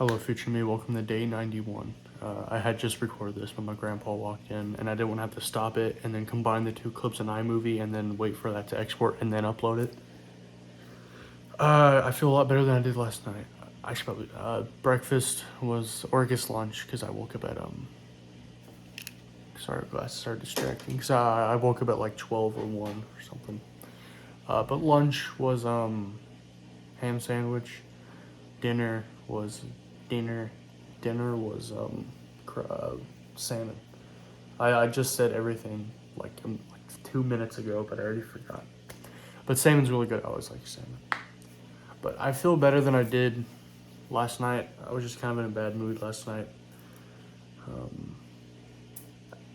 Hello, future me. Welcome to day 91. I had just recorded this when my grandpa walked in, and I didn't want to have to stop it and then combine the two clips in iMovie and then wait for that to export and then upload it. I feel a lot better than I did last night. I should probably breakfast was, or I guess lunch, because I woke up at Sorry, glasses started distracting because I woke up at like 12 or 1 or something. But lunch was ham sandwich. Dinner was dinner. Dinner was salmon. I just said everything like 2 minutes ago, but I already forgot. But salmon's really good. I always like salmon. But I feel better than I did last night. I was just kind of in a bad mood last night.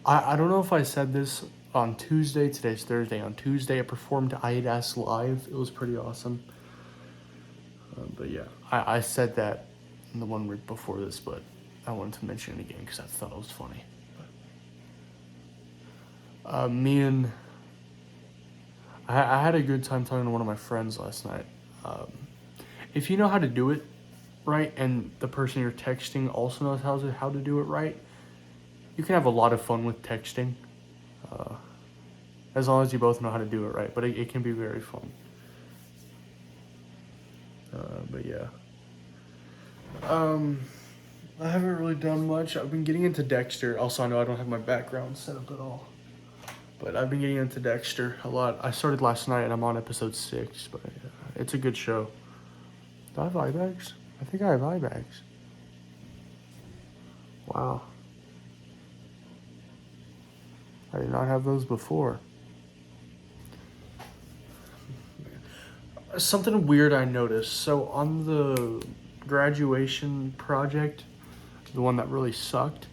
I don't know if I said this on Tuesday. Today's Thursday. On Tuesday, I performed IDAS live. It was pretty awesome. But yeah, I said that in the one week before this, but I wanted to mention it again because I thought it was funny. I had a good time talking to one of my friends last night. If you know how to do it right, and the person you're texting also knows how to do it right, you can have a lot of fun with texting. As long as you both know how to do it right, but it can be very fun. But yeah. I haven't really done much. I've been getting into Dexter. Also, I know I don't have my background set up at all. But I've been getting into Dexter a lot. I started last night and I'm on episode 6, but it's a good show. Do I have eye bags? I think I have eye bags. Wow. I did not have those before. Something weird I noticed. So on the graduation project, the one that really sucked,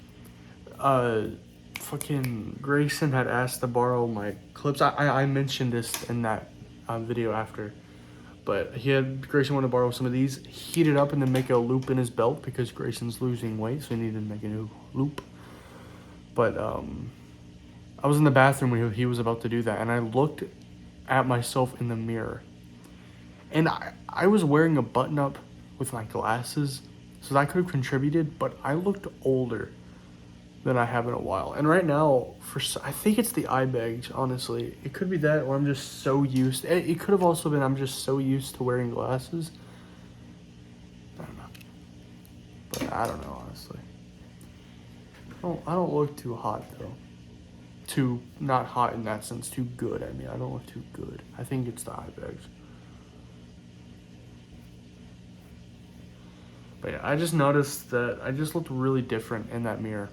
fucking Grayson had asked to borrow my clips. I mentioned this in that video after, but Grayson wanted to borrow some of these, heat it up, and then make a loop in his belt because Grayson's losing weight, so he needed to make a new loop. But I was in the bathroom when he was about to do that, and I looked at myself in the mirror. And I was wearing a button-up with my glasses, so that could have contributed, but I looked older than I have in a while. And right now, I think it's the eye bags, honestly. It could be that, or I'm just so used. It could have also been I'm just so used to wearing glasses. I don't know. But I don't know, honestly. I don't look too hot, though. Too, not hot in that sense, too good. I mean, I don't look too good. I think it's the eye bags. But yeah, I just noticed that I just looked really different in that mirror.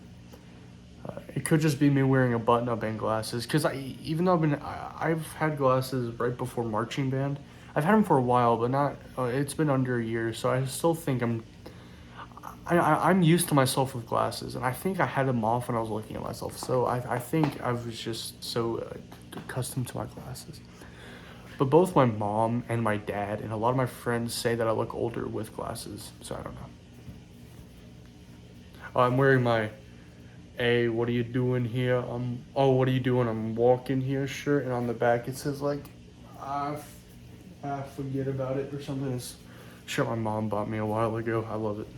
It could just be me wearing a button-up and glasses, because even though I've had glasses right before marching band. I've had them for a while, but not. It's been under a year, so I still think I'm used to myself with glasses, and I think I had them off when I was looking at myself. So I think I was just so accustomed to my glasses. But both my mom and my dad and a lot of my friends say that I look older with glasses, so I don't know. I'm wearing my "Hey, what are you doing here? What are you doing? I'm walking here" shirt, and on the back it says like, I forget about it or something. It's a shirt my mom bought me a while ago. I love it.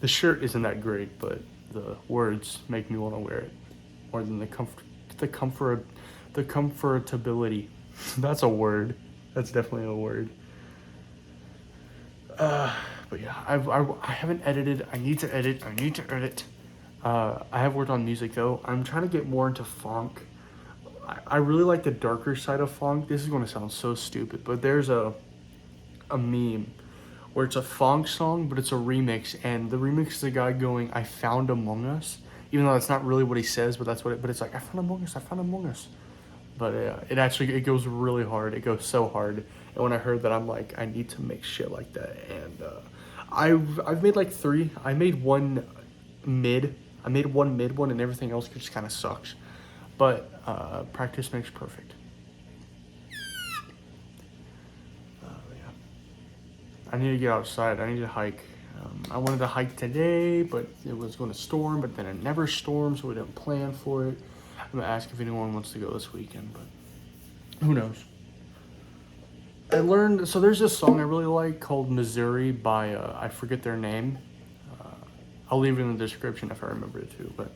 The shirt isn't that great, but the words make me want to wear it more than the comfortability. That's a word. That's definitely a word. But yeah, I haven't edited. I need to edit. I have worked on music though. I'm trying to get more into funk. I really like the darker side of funk. This is going to sound so stupid, but there's a meme where it's a funk song, but it's a remix, and the remix is a guy going, "I found Among Us," even though that's not really what he says, but that's what it. But it's like, "I found Among Us. I found Among Us." But it goes really hard. It goes so hard. And when I heard that, I'm like, I need to make shit like that. And I've made like 3. I made one mid. I made one mid one, and everything else just kind of sucks. But practice makes perfect. Yeah. I need to get outside. I need to hike. I wanted to hike today, but it was going to storm. But then it never stormed, so we didn't plan for it. I'm gonna ask if anyone wants to go this weekend, but who knows? I learned, so there's this song I really like called Missouri by, I forget their name. I'll leave it in the description if I remember it too, but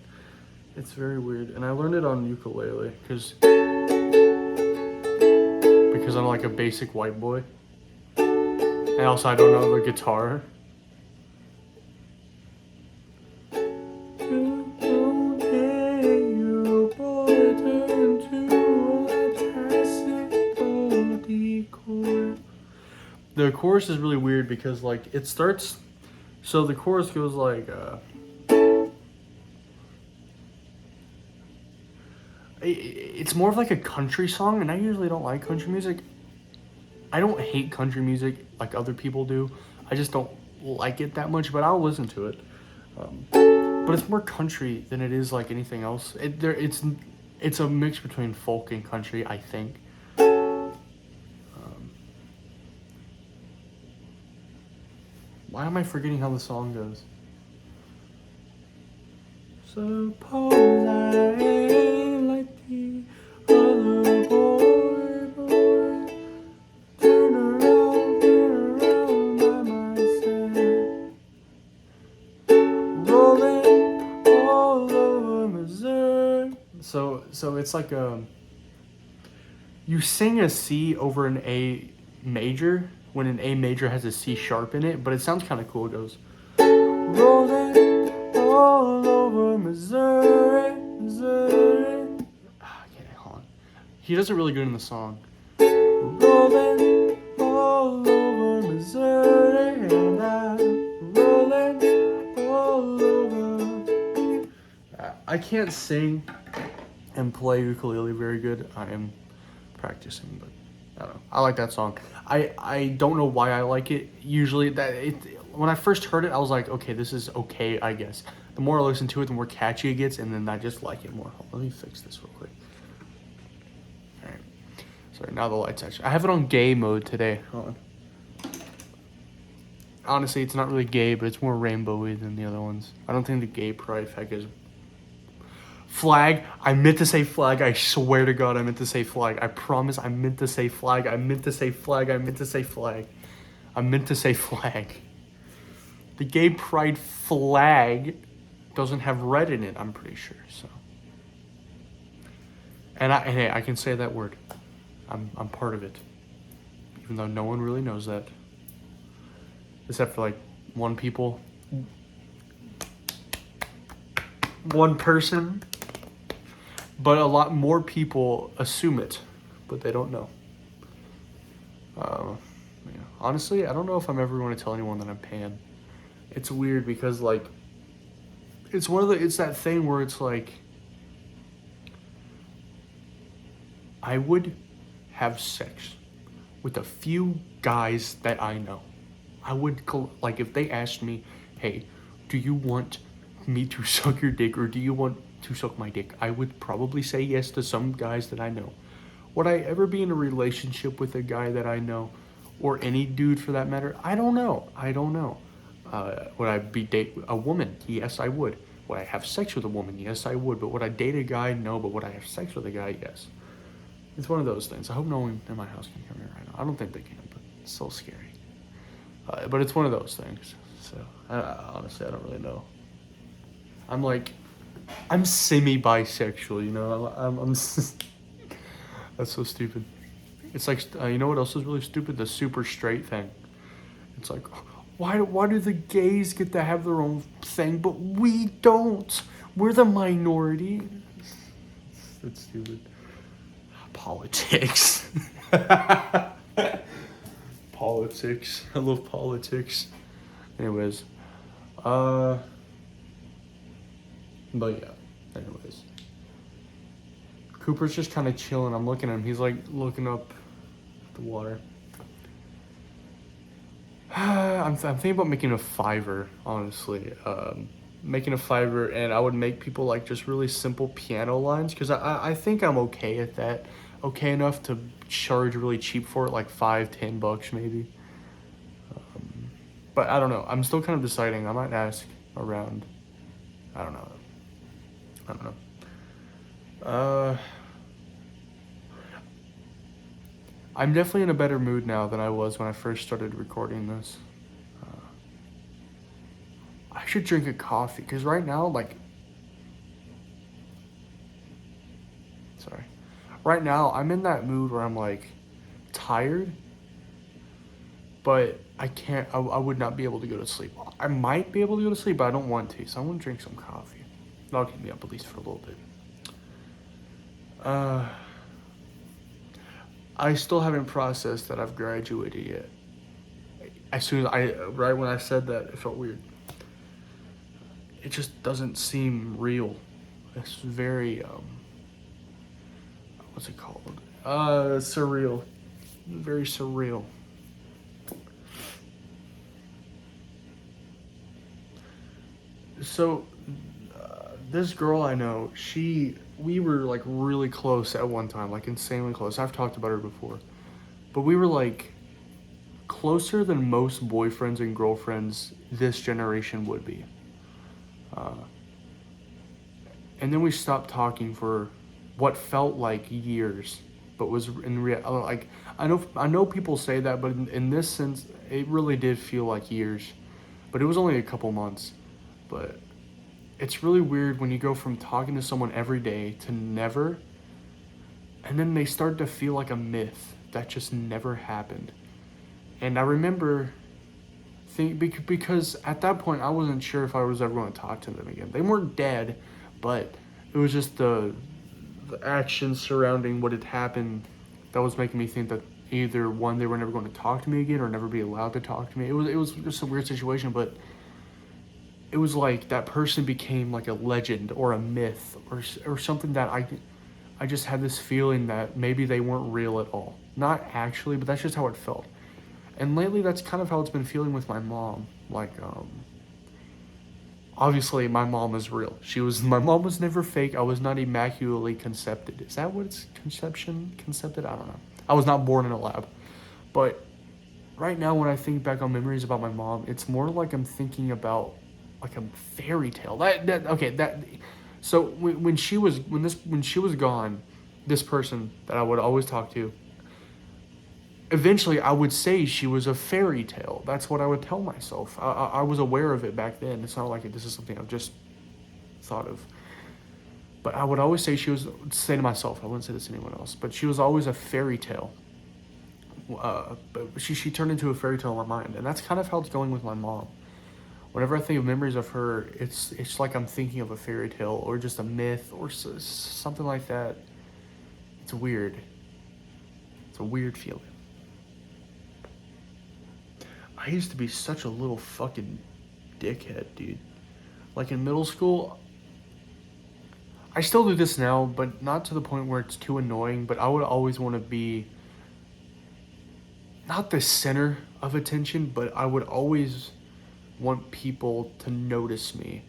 it's very weird. And I learned it on ukulele because I'm like a basic white boy. And also I don't know the guitar. The chorus is really weird because like it starts, so the chorus goes like it's more of like a country song, and I usually don't like country music. I don't hate country music like other people do. I just don't like it that much, but I'll listen to it. But it's more country than it is like anything else. It's a mix between folk and country, I think. Why am I forgetting how the song goes? Suppose I ain't like the other boy, turn around by myself, rolling all over Missouri. So it's like you sing a C over an A major when an A major has a C sharp in it, but it sounds kind of cool. It goes rolling all over Missouri, Missouri. Okay, hold on. He does it really good in the song. Rolling all over Missouri, and I'm rolling all over. I can't sing and play ukulele very good. I am practicing, but I don't know. I like that song. I don't know why I like it. Usually when I first heard it, I was like, okay, this is okay, I guess. The more I listen to it, the more catchy it gets, and then I just like it more. Let me fix this real quick. All right. Sorry, now the light's actually. I have it on gay mode today. Hold on. Honestly, it's not really gay, but it's more rainbowy than the other ones. I don't think the gay pride flag is. Flag. I meant to say flag. I swear to God, I meant to say flag. I promise I meant to say flag. I meant to say flag. I meant to say flag. I meant to say flag. The gay pride flag doesn't have red in it, I'm pretty sure. So, and hey, I can say that word. I'm part of it, even though no one really knows that, except for like one person. But a lot more people assume it, but they don't know. Yeah. Honestly, I don't know if I'm ever going to tell anyone that I'm pan. It's weird because like, it's that thing where it's like, I would have sex with a few guys that I know. I would, like, if they asked me, hey, do you want me to suck your dick or do you want to suck my dick? I would probably say yes to some guys that I know. Would I ever be in a relationship with a guy that I know, or any dude for that matter? I don't know. Would I date a woman? Yes, I would. Would I have sex with a woman? Yes, I would. But would I date a guy? No. But would I have sex with a guy? Yes. It's one of those things. I hope no one in my house can come here right now. I don't think they can, but it's so scary. But it's one of those things. So honestly, I don't really know. I'm semi-bisexual, you know. I'm that's so stupid. It's like, you know what else is really stupid? The super straight thing. It's like, why do the gays get to have their own thing, but we don't? We're the minority. That's stupid. Politics. Politics. I love politics. Anyways. But yeah. Anyways. Cooper's just kind of chilling. I'm looking at him. He's like looking up at the water. I'm thinking about making a Fiverr, honestly. Making a Fiverr, and I would make people like just really simple piano lines, because I think I'm okay at that. Okay enough to charge really cheap for it, like $5-10 maybe. But I don't know. I'm still kind of deciding. I might ask around. I don't know. I'm definitely in a better mood now than I was when I first started recording this. I should drink a coffee, because right now, like, sorry. Right now, I'm in that mood where I'm, like, tired, but I can't, I would not be able to go to sleep. I might be able to go to sleep, but I don't want to, so I'm gonna drink some coffee. That'll keep me up at least for a little bit. I still haven't processed that I've graduated yet. As soon as right when I said that, it felt weird. It just doesn't seem real. It's very, what's it called? Surreal. Very surreal. So, this girl I know, we were like really close at one time, like insanely close. I've talked about her before. But we were like closer than most boyfriends and girlfriends this generation would be. And then we stopped talking for what felt like years, but was in real, like, I know people say that, but in this sense, it really did feel like years. But it was only a couple months. But it's really weird when you go from talking to someone every day to never, and then they start to feel like a myth that just never happened. And I remember because at that point I wasn't sure if I was ever going to talk to them again. They weren't dead, but it was just the actions surrounding what had happened that was making me think that either one, they were never going to talk to me again or never be allowed to talk to me. It was just a weird situation, but it was like that person became like a legend or a myth or something that I just had this feeling that maybe they weren't real at all. Not actually, but that's just how it felt. And lately, that's kind of how it's been feeling with my mom. Like, obviously, my mom is real. My mom was never fake. I was not immaculately concepted. Is that what it's concepted? I don't know. I was not born in a lab. But right now, when I think back on memories about my mom, it's more like I'm thinking about like a fairy tale. So when she was gone, this person that I would always talk to, eventually I would say she was a fairy tale. That's what I would tell myself. I was aware of it back then. It's not like this is something I've just thought of. But I would always say say to myself, I wouldn't say this to anyone else, but she was always a fairy tale. But she turned into a fairy tale in my mind. And that's kind of how it's going with my mom. Whenever I think of memories of her, it's like I'm thinking of a fairy tale or just a myth or something like that. It's weird. It's a weird feeling. I used to be such a little fucking dickhead, dude. Like in middle school, I still do this now, but not to the point where it's too annoying, but I would always want to be not the center of attention, but I would always want people to notice me.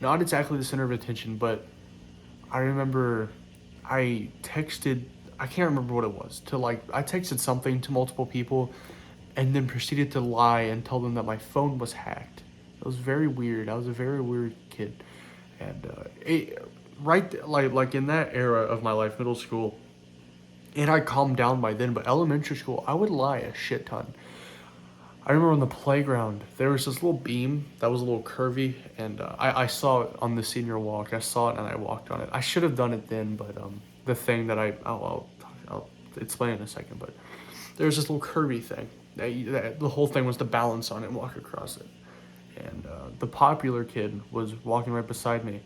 Not exactly the center of attention, but I remember I can't remember what it was, I texted something to multiple people and then proceeded to lie and tell them that my phone was hacked. It was very weird. I was a very weird kid. And like in that era of my life, middle school, and I calmed down by then, but elementary school, I would lie a shit ton. I remember on the playground, there was this little beam that was a little curvy, and I saw it on the senior walk. I saw it and I walked on it. I should have done it then, but the thing that I'll explain in a second, but there was this little curvy thing. The whole thing was to balance on it and walk across it. And the popular kid was walking right beside me.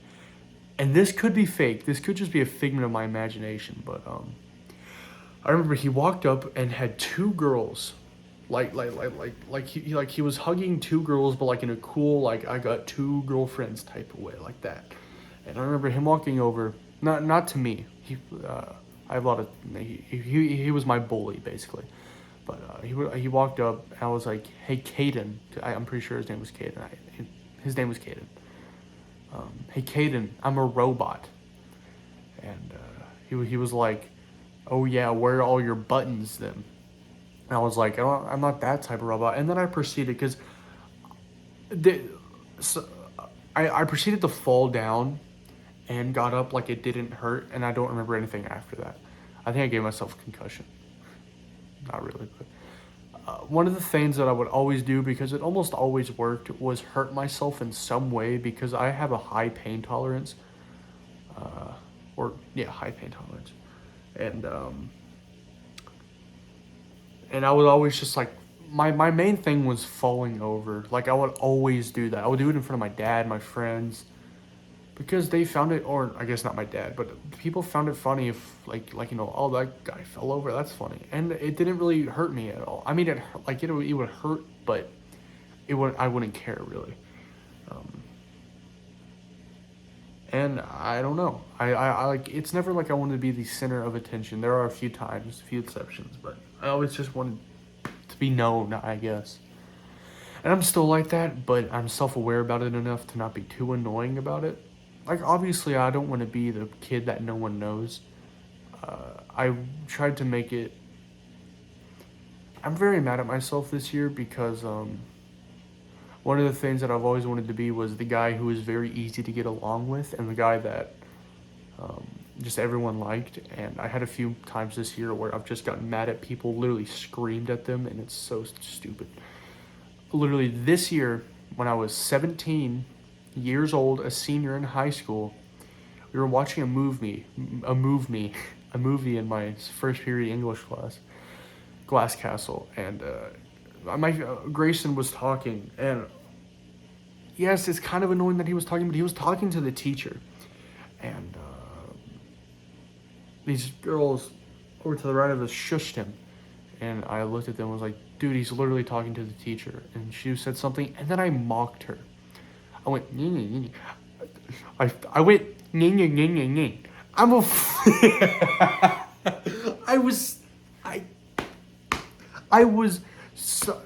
And this could be fake. This could just be a figment of my imagination, but I remember he walked up and had two girls, he was hugging two girls, but like in a cool, like I got two girlfriends type of way, like that. And I remember him walking over, not to me. I have a lot of he was my bully basically, but he walked up and I was like, hey Caden, I'm pretty sure his name was Caden. His name was Caden. Hey Caden, I'm a robot. And he was like, oh yeah, where are all your buttons then? And I was like, I'm not that type of robot. And then I proceeded, because I proceeded to fall down and got up like it didn't hurt, and I don't remember anything after that. I think I gave myself a concussion. not really, but one of the things that I would always do, because it almost always worked, was hurt myself in some way, because I have a high pain tolerance, high pain tolerance, and I would always just like, my main thing was falling over. Like, I would always do that. I would do it in front of my dad, my friends, because they found it, or I guess not my dad, but people found it funny if oh, that guy fell over, that's funny, and it didn't really hurt me at all. I mean, it would hurt, but I wouldn't care really. And I don't know, I like, it's never like I wanted to be the center of attention. There are a few times, a few exceptions, but I always just wanted to be known, I guess. And I'm still like that, but I'm self-aware about it enough to not be too annoying about it. Like, obviously, I don't want to be the kid that no one knows. I tried to make it... I'm very mad at myself this year because one of the things that I've always wanted to be was the guy who was very easy to get along with, and the guy that just everyone liked. And I had a few times this year where I've just gotten mad at people, literally screamed at them, and it's so stupid. Literally this year, when I was 17 years old, a senior in high school, we were watching a movie in my first period English class, Glass Castle, and Grayson was talking, and yes, it's kind of annoying that he was talking, but he was talking to the teacher, and these girls over to the right of us shushed him, and I looked at them and was like, dude, he's literally talking to the teacher, and she said something, and then I mocked her. I went, I went, I'm a... I was so...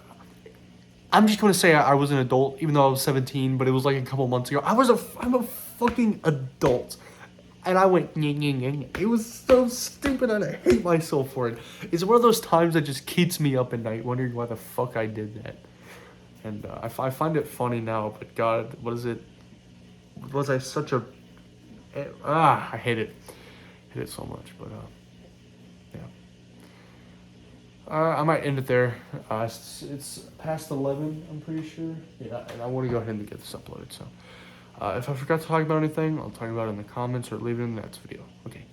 I'm just going to say I was an adult, even though I was 17, but it was like a couple months ago. I'm a fucking adult. And I went, It was so stupid, and I hate myself for it. It's one of those times that just keeps me up at night, wondering why the fuck I did that. And I find it funny now, but God, what is it? Was I such a... I hate it. I hate it so much, but yeah. I might end it there. It's past 11, I'm pretty sure. Yeah, and I want to go ahead and get this uploaded, so... if I forgot to talk about anything, I'll talk about it in the comments or leave it in the next video. Okay.